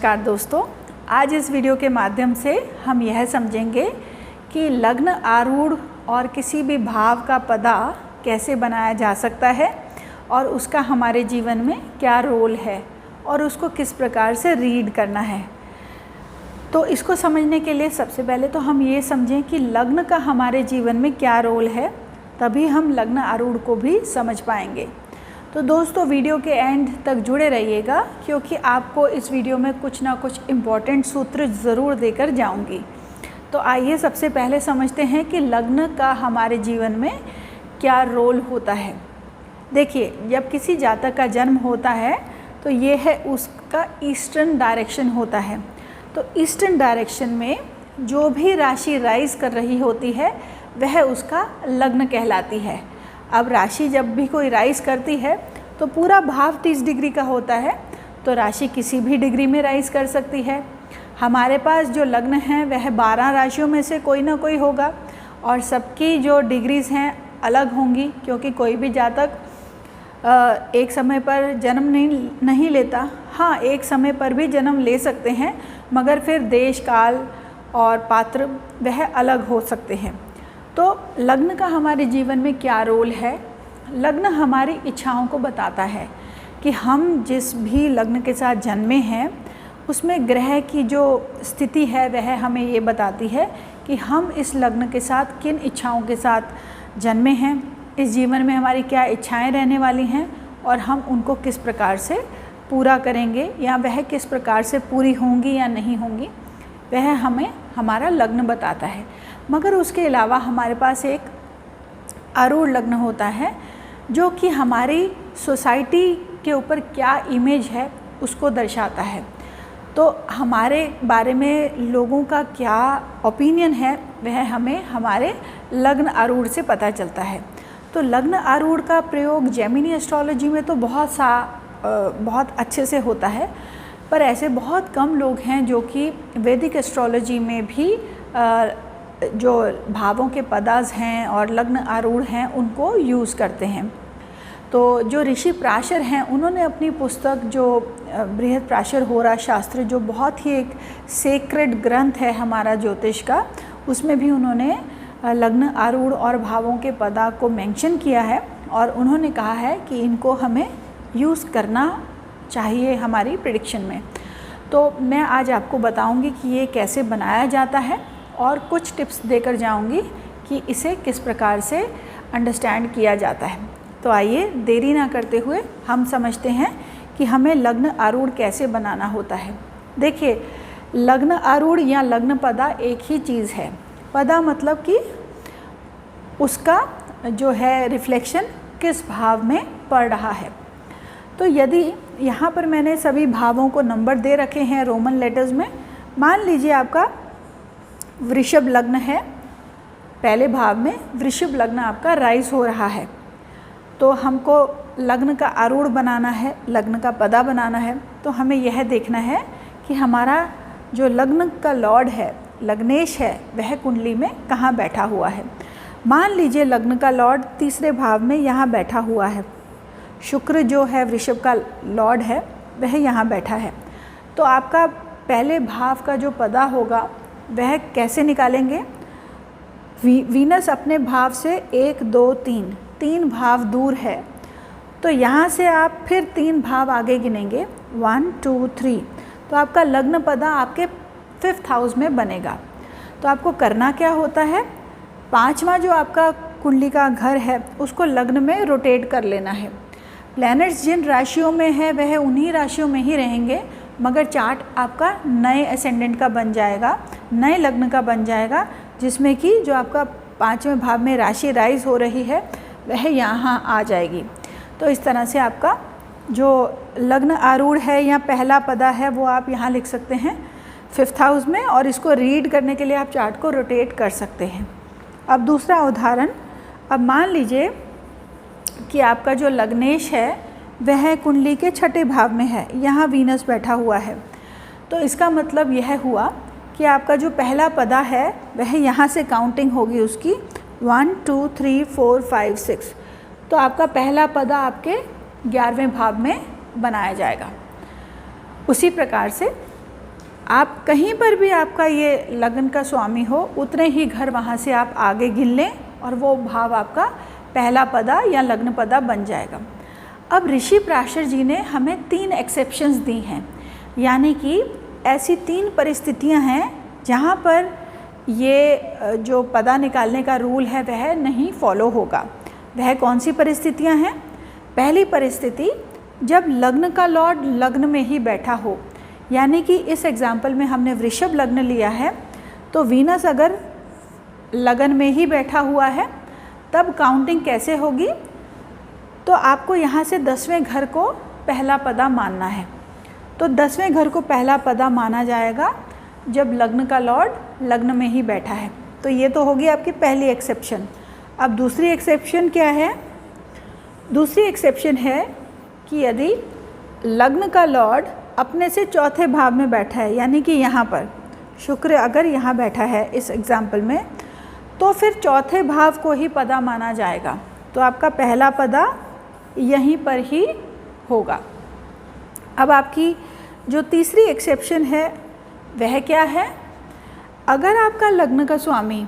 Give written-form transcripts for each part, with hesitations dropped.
नमस्कार दोस्तों, आज इस वीडियो के माध्यम से हम यह समझेंगे कि लग्न आरूढ़ और किसी भी भाव का पदा कैसे बनाया जा सकता है और उसका हमारे जीवन में क्या रोल है और उसको किस प्रकार से रीड करना है। तो इसको समझने के लिए सबसे पहले तो हम ये समझें कि लग्न का हमारे जीवन में क्या रोल है, तभी हम लग्न आरूढ़ को भी समझ पाएंगे। तो दोस्तों वीडियो के एंड तक जुड़े रहिएगा, क्योंकि आपको इस वीडियो में कुछ ना कुछ इम्पॉर्टेंट सूत्र ज़रूर देकर जाऊंगी। तो आइए सबसे पहले समझते हैं कि लग्न का हमारे जीवन में क्या रोल होता है। देखिए, जब किसी जातक का जन्म होता है तो ये है उसका ईस्टर्न डायरेक्शन होता है। तो ईस्टर्न डायरेक्शन में जो भी राशि राइज कर रही होती है वह उसका लग्न कहलाती है। अब राशि जब भी कोई राइज करती है तो पूरा भाव 30 डिग्री का होता है, तो राशि किसी भी डिग्री में राइज कर सकती है। हमारे पास जो लग्न है वह 12 राशियों में से कोई ना कोई होगा और सबकी जो डिग्रीज़ हैं अलग होंगी, क्योंकि कोई भी जातक एक समय पर जन्म नहीं लेता। हाँ, एक समय पर भी जन्म ले सकते हैं, मगर फिर देश काल और पात्र वह अलग हो सकते हैं। तो लग्न का हमारे जीवन में क्या रोल है? लग्न हमारी इच्छाओं को बताता है कि हम जिस भी लग्न के साथ जन्मे हैं उसमें ग्रह की जो स्थिति है वह हमें ये बताती है कि हम इस लग्न के साथ किन इच्छाओं के साथ जन्मे हैं, इस जीवन में हमारी क्या इच्छाएं रहने वाली हैं और हम उनको किस प्रकार से पूरा करेंगे या वह किस प्रकार से पूरी होंगी या नहीं होंगी, वह हमें हमारा लग्न बताता है। मगर उसके अलावा हमारे पास एक आरूढ़ लग्न होता है जो कि हमारी सोसाइटी के ऊपर क्या इमेज है उसको दर्शाता है। तो हमारे बारे में लोगों का क्या ओपिनियन है वह हमें हमारे लग्न आरूढ़ से पता चलता है। तो लग्न आरूढ़ का प्रयोग जेमिनी एस्ट्रोलॉजी में तो बहुत अच्छे से होता है, पर ऐसे बहुत कम लोग हैं जो कि वैदिक एस्ट्रोलॉजी में भी जो भावों के पदाज हैं और लग्न आरूढ़ हैं उनको यूज़ करते हैं। तो जो ऋषि प्राशर हैं उन्होंने अपनी पुस्तक जो बृहद प्राशर होरा शास्त्र, जो बहुत ही एक सेक्रेड ग्रंथ है हमारा ज्योतिष का, उसमें भी उन्होंने लग्न आरूढ़ और भावों के पदा को मेंशन किया है और उन्होंने कहा है कि इनको हमें यूज़ करना चाहिए हमारी प्रेडिक्शन में। तो मैं आज आपको बताऊंगी कि ये कैसे बनाया जाता है और कुछ टिप्स देकर जाऊंगी कि इसे किस प्रकार से अंडरस्टैंड किया जाता है। तो आइए देरी ना करते हुए हम समझते हैं कि हमें लग्न आरूढ़ कैसे बनाना होता है। देखिए, लग्न आरूढ़ या लग्न पदा एक ही चीज़ है। पदा मतलब कि उसका जो है रिफ्लेक्शन किस भाव में पड़ रहा है। तो यदि यहाँ पर मैंने सभी भावों को नंबर दे रखे हैं रोमन लेटर्स में। मान लीजिए आपका वृषभ लग्न है, पहले भाव में वृषभ लग्न आपका राइज हो रहा है, तो हमको लग्न का आरूढ़ बनाना है, लग्न का पदा बनाना है। तो हमें यह देखना है कि हमारा जो लग्न का लॉर्ड है, लग्नेश है, वह कुंडली में कहाँ बैठा हुआ है। मान लीजिए लग्न का लॉर्ड तीसरे भाव में यहाँ बैठा हुआ है, शुक्र जो है वृषभ का लॉर्ड है वह यहाँ बैठा है। तो आपका पहले भाव का जो पदा होगा वह कैसे निकालेंगे? वीनस अपने भाव से 1 2 3 भाव दूर है, तो यहाँ से आप फिर 3 भाव आगे गिनेंगे, 1 2 3। तो आपका लग्न पदा आपके 5th हाउस में बनेगा। तो आपको करना क्या होता है? 5वां जो आपका कुंडली का घर है उसको लग्न में रोटेट कर लेना है। प्लैनेट्स जिन राशियों में है वह उन्हीं राशियों में ही रहेंगे, मगर चार्ट आपका नए असेंडेंट का बन जाएगा, नए लग्न का बन जाएगा, जिसमें कि जो आपका 5वें भाव में राशि राइज हो रही है वह यहाँ आ जाएगी। तो इस तरह से आपका जो लग्न आरूढ़ है या पहला पदा है वो आप यहाँ लिख सकते हैं 5th हाउस में, और इसको रीड करने के लिए आप चार्ट को रोटेट कर सकते हैं। अब दूसरा उदाहरण, अब मान लीजिए कि आपका जो लग्नेश है वह कुंडली के 6ठे भाव में है, यहाँ वीनस बैठा हुआ है। तो इसका मतलब यह हुआ कि आपका जो पहला पदा है वह यहाँ से काउंटिंग होगी उसकी 1 2 3 4 5 6। तो आपका पहला पदा आपके 11वें भाव में बनाया जाएगा। उसी प्रकार से आप कहीं पर भी आपका ये लग्न का स्वामी हो, उतने ही घर वहाँ से आप आगे गिन लें और वो भाव आपका पहला पदा या लग्न पदा बन जाएगा। अब ऋषि पराशर जी ने हमें 3 एक्सेप्शंस दी हैं, यानी कि ऐसी 3 परिस्थितियाँ हैं जहाँ पर ये जो पदा निकालने का रूल है वह नहीं फॉलो होगा। वह कौन सी परिस्थितियाँ हैं? पहली परिस्थिति, जब लग्न का लॉर्ड लग्न में ही बैठा हो, यानी कि इस एग्जाम्पल में हमने वृषभ लग्न लिया है, तो वीनस अगर लग्न में ही बैठा हुआ है तब काउंटिंग कैसे होगी? तो आपको यहाँ से 10वें घर को पहला पदा मानना है। तो 10वें घर को पहला पदा माना जाएगा जब लग्न का लॉर्ड लग्न में ही बैठा है। तो ये तो होगी आपकी पहली एक्सेप्शन। अब दूसरी एक्सेप्शन क्या है? दूसरी एक्सेप्शन है कि यदि लग्न का लॉर्ड अपने से चौथे भाव में बैठा है, यानी कि यहाँ पर शुक्र अगर यहाँ बैठा है इस एग्जाम्पल में, तो फिर चौथे भाव को ही पदा माना जाएगा। तो आपका पहला पदा यहीं पर ही होगा। अब आपकी जो तीसरी एक्सेप्शन है वह क्या है? अगर आपका लग्न का स्वामी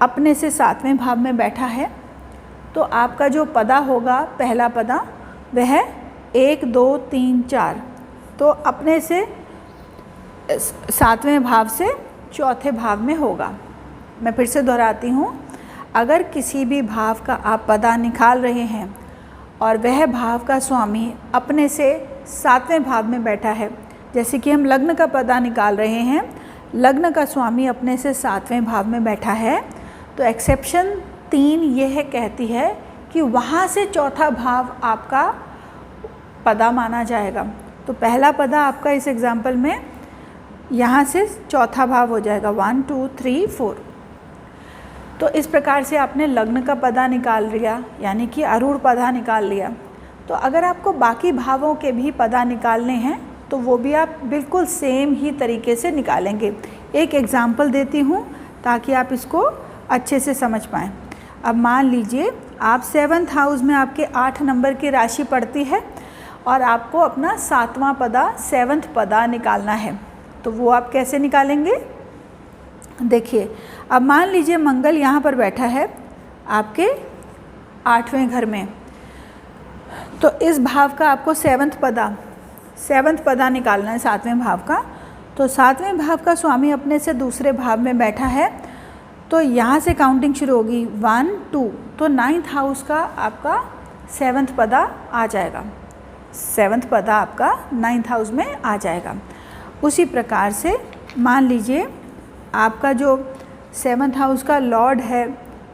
अपने से 7वें भाव में बैठा है तो आपका जो पदा होगा पहला पदा वह 1 2 3 4, तो अपने से 7वें भाव से चौथे भाव में होगा। मैं फिर से दोहराती हूँ, अगर किसी भी भाव का आप पदा निकाल रहे हैं और वह भाव का स्वामी अपने से 7वें भाव में बैठा है, जैसे कि हम लग्न का पदा निकाल रहे हैं, लग्न का स्वामी अपने से 7वें भाव में बैठा है, तो एक्सेप्शन 3 यह कहती है कि वहाँ से चौथा भाव आपका पदा माना जाएगा। तो पहला पदा आपका इस एग्जाम्पल में यहाँ से चौथा भाव हो जाएगा 1 2 3 4। तो इस प्रकार से आपने लग्न का पदा निकाल लिया, यानी कि आरूढ़ पदा निकाल लिया। तो अगर आपको बाकी भावों के भी पदा निकालने हैं तो वो भी आप बिल्कुल सेम ही तरीके से निकालेंगे। एक एग्जाम्पल देती हूँ ताकि आप इसको अच्छे से समझ पाएँ। अब मान लीजिए आप 7th हाउस में आपके 8 नंबर की राशि पड़ती है और आपको अपना 7वां पदा 7th पदा निकालना है, तो वो आप कैसे निकालेंगे? देखिए, अब मान लीजिए मंगल यहाँ पर बैठा है आपके 8वें घर में, तो इस भाव का आपको 7th पदा निकालना है 7वें भाव का। तो 7वें भाव का स्वामी अपने से दूसरे भाव में बैठा है, तो यहाँ से काउंटिंग शुरू होगी 1 2, तो 9th हाउस का आपका 7th पदा आ जाएगा। 7th पदा आपका 9th हाउस में आ जाएगा। उसी प्रकार से मान लीजिए आपका जो 7th हाउस का लॉर्ड है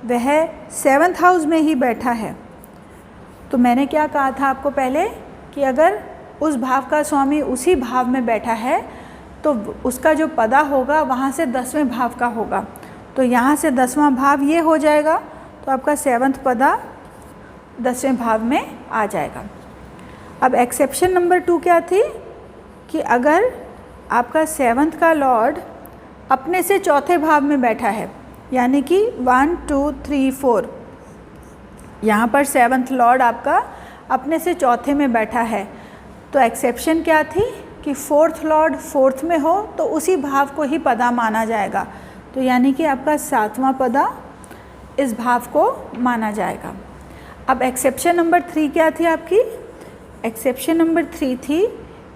वह 7th हाउस में ही बैठा है। तो मैंने क्या कहा था आपको पहले कि अगर उस भाव का स्वामी उसी भाव में बैठा है तो उसका जो पदा होगा वहाँ से 10वें भाव का होगा। तो यहाँ से 10वां भाव ये हो जाएगा, तो आपका 7th पदा 10वें भाव में आ जाएगा। अब एक्सेप्शन नंबर 2 क्या थी कि अगर आपका 7th का लॉर्ड अपने से चौथे भाव में बैठा है, यानी कि 1 2 3 4, यहाँ पर 7th लॉर्ड आपका अपने से चौथे में बैठा है, तो एक्सेप्शन क्या थी कि 4th लॉर्ड 4th में हो तो उसी भाव को ही पदा माना जाएगा। तो यानी कि आपका 7वां पदा इस भाव को माना जाएगा। अब एक्सेप्शन नंबर 3 क्या थी आपकी? एक्सेप्शन नंबर 3 थी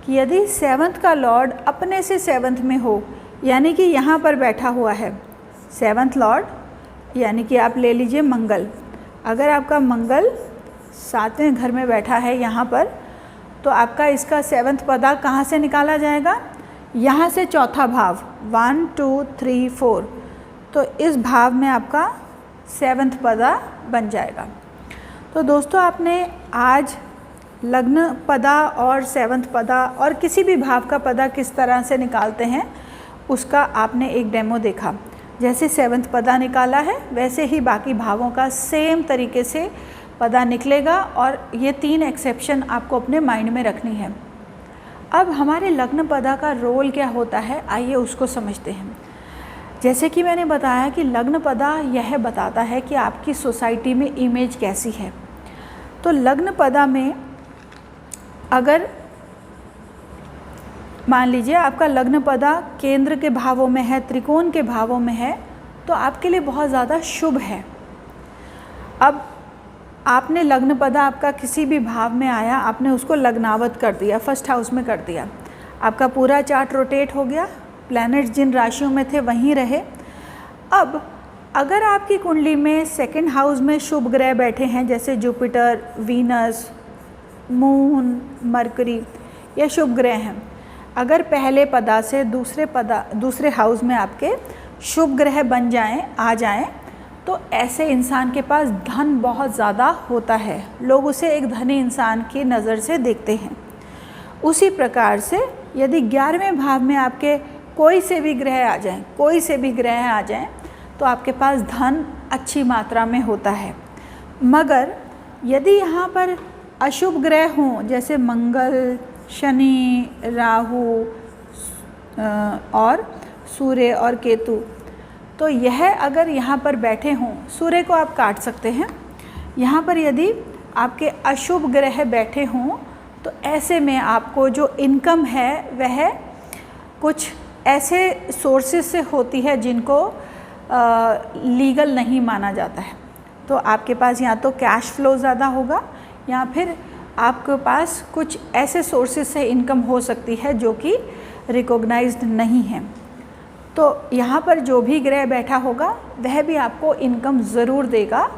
कि यदि 7th का लॉर्ड अपने से 7th में हो, यानी कि यहाँ पर बैठा हुआ है 7th लॉर्ड, यानी कि आप ले लीजिए मंगल। अगर आपका मंगल 7वें घर में बैठा है यहाँ पर, तो आपका इसका 7th पदा कहाँ से निकाला जाएगा? यहाँ से चौथा भाव 1 2 3 4, तो इस भाव में आपका 7th पदा बन जाएगा। तो दोस्तों, आपने आज लग्न पदा और 7th पदा और किसी भी भाव का पदा किस तरह से निकालते हैं उसका आपने एक डेमो देखा। जैसे 7th पदा निकाला है वैसे ही बाकी भावों का सेम तरीके से पदा निकलेगा, और ये 3 एक्सेप्शन आपको अपने माइंड में रखनी है। अब हमारे लग्न पदा का रोल क्या होता है, आइए उसको समझते हैं। जैसे कि मैंने बताया कि लग्न पदा यह बताता है कि आपकी सोसाइटी में इमेज कैसी है। तो लग्न पदा में अगर मान लीजिए आपका लग्न पदा केंद्र के भावों में है, त्रिकोण के भावों में है, तो आपके लिए बहुत ज़्यादा शुभ है। अब आपने लग्न पदा आपका किसी भी भाव में आया, आपने उसको लग्नावत कर दिया, फर्स्ट हाउस में कर दिया, आपका पूरा चार्ट रोटेट हो गया, प्लैनेट्स जिन राशियों में थे वहीं रहे। अब अगर आपकी कुंडली में सेकंड हाउस में शुभ ग्रह बैठे हैं, जैसे जुपिटर, वीनस, मून, मरकरी, ये शुभ ग्रह हैं, अगर पहले पदा से दूसरे हाउस में आपके शुभ ग्रह बन जाएं, आ जाएं, तो ऐसे इंसान के पास धन बहुत ज़्यादा होता है, लोग उसे एक धनी इंसान की नज़र से देखते हैं। उसी प्रकार से यदि 11वें भाव में आपके कोई से भी ग्रह आ जाएं, तो आपके पास धन अच्छी मात्रा में होता है। मगर यदि यहाँ पर अशुभ ग्रह हों, जैसे मंगल, शनि, राहु और सूर्य और केतु, तो यह अगर यहाँ पर बैठे हों, सूर्य को आप काट सकते हैं, यहाँ पर यदि आपके अशुभ ग्रह बैठे हों, तो ऐसे में आपको जो इनकम है वह कुछ ऐसे सोर्सेज से होती है जिनको लीगल नहीं माना जाता है। तो आपके पास या तो कैश फ्लो ज़्यादा होगा, या फिर आपके पास कुछ ऐसे सोर्सेज से इनकम हो सकती है जो कि रिकॉग्नाइज्ड नहीं है। तो यहाँ पर जो भी ग्रह बैठा होगा वह भी आपको इनकम ज़रूर देगा,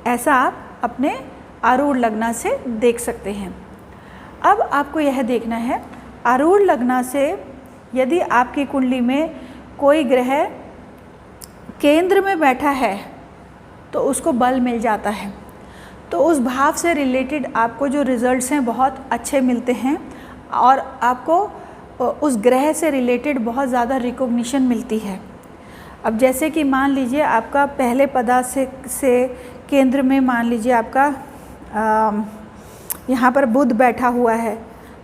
ऐसा आप अपने आरूढ़ लग्न से देख सकते हैं। अब आपको यह देखना है, आरूढ़ लग्न से यदि आपकी कुंडली में कोई ग्रह केंद्र में बैठा है तो उसको बल मिल जाता है, तो उस भाव से रिलेटेड आपको जो रिज़ल्ट्स हैं बहुत अच्छे मिलते हैं, और आपको उस ग्रह से रिलेटेड बहुत ज़्यादा रिकॉग्निशन मिलती है। अब जैसे कि मान लीजिए आपका पहले पदा से केंद्र में मान लीजिए आपका यहाँ पर बुध बैठा हुआ है,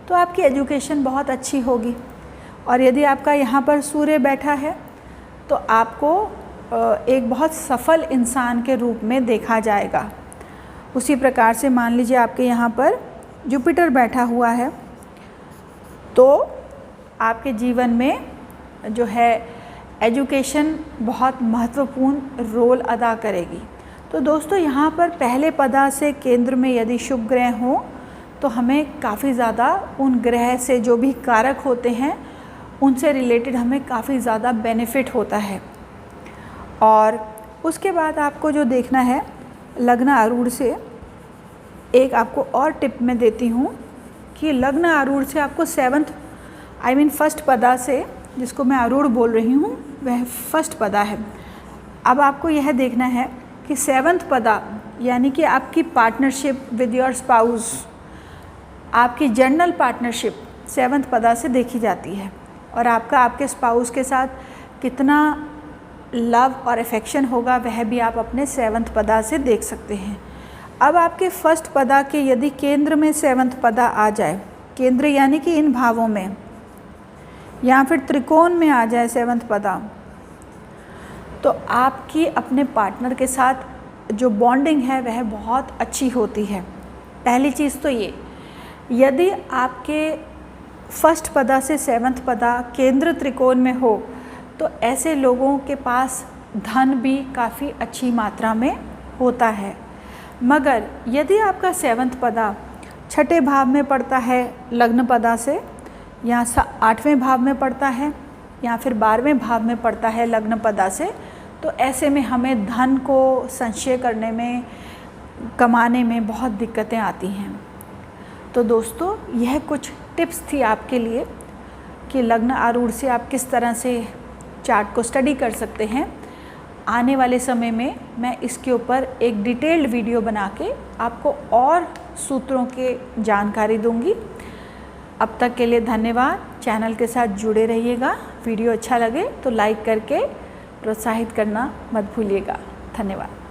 तो आपकी एजुकेशन बहुत अच्छी होगी। और यदि आपका यहाँ पर सूर्य बैठा है तो आपको एक बहुत सफल इंसान के रूप में देखा जाएगा। उसी प्रकार से मान लीजिए आपके यहाँ पर जुपिटर बैठा हुआ है, तो आपके जीवन में जो है एजुकेशन बहुत महत्वपूर्ण रोल अदा करेगी। तो दोस्तों, यहाँ पर पहले पदा से केंद्र में यदि शुभ ग्रह हों तो हमें काफ़ी ज़्यादा उन ग्रह से जो भी कारक होते हैं उनसे रिलेटेड हमें काफ़ी ज़्यादा बेनिफिट होता है। और उसके बाद आपको जो देखना है लग्न आरूढ़ से, एक आपको और टिप मैं देती हूँ कि लग्न आरूढ़ से आपको फर्स्ट पदा से, जिसको मैं आरूढ़ बोल रही हूँ वह फर्स्ट पदा है। अब आपको यह देखना है कि 7th पदा यानी कि आपकी पार्टनरशिप विद योर स्पाउस, आपकी जनरल पार्टनरशिप 7th पदा से देखी जाती है, और आपका आपके स्पाउस के साथ कितना लव और अफेक्शन होगा वह भी आप अपने 7th पदा से देख सकते हैं। अब आपके फर्स्ट पदा के यदि केंद्र में 7th पदा आ जाए, केंद्र यानी कि इन भावों में, या फिर त्रिकोण में आ जाए 7th पदा, तो आपकी अपने पार्टनर के साथ जो बॉन्डिंग है वह बहुत अच्छी होती है। पहली चीज़ तो ये, यदि आपके फर्स्ट पदा से 7th पदा केंद्र त्रिकोण में हो तो ऐसे लोगों के पास धन भी काफ़ी अच्छी मात्रा में होता है। मगर यदि आपका 7th पदा छठे भाव में पड़ता है लग्न पदा से, या 8वें भाव में पड़ता है, या फिर 12वें भाव में पड़ता है लग्न पदा से, तो ऐसे में हमें धन को संचय करने में, कमाने में बहुत दिक्कतें आती हैं। तो दोस्तों, यह कुछ टिप्स थी आपके लिए कि लग्न आरूढ़ से आप किस तरह से चार्ट को स्टडी कर सकते हैं। आने वाले समय में मैं इसके ऊपर एक डिटेल्ड वीडियो बना के आपको और सूत्रों के जानकारी दूंगी। अब तक के लिए धन्यवाद। चैनल के साथ जुड़े रहिएगा। वीडियो अच्छा लगे तो लाइक करके प्रोत्साहित करना मत भूलिएगा। धन्यवाद।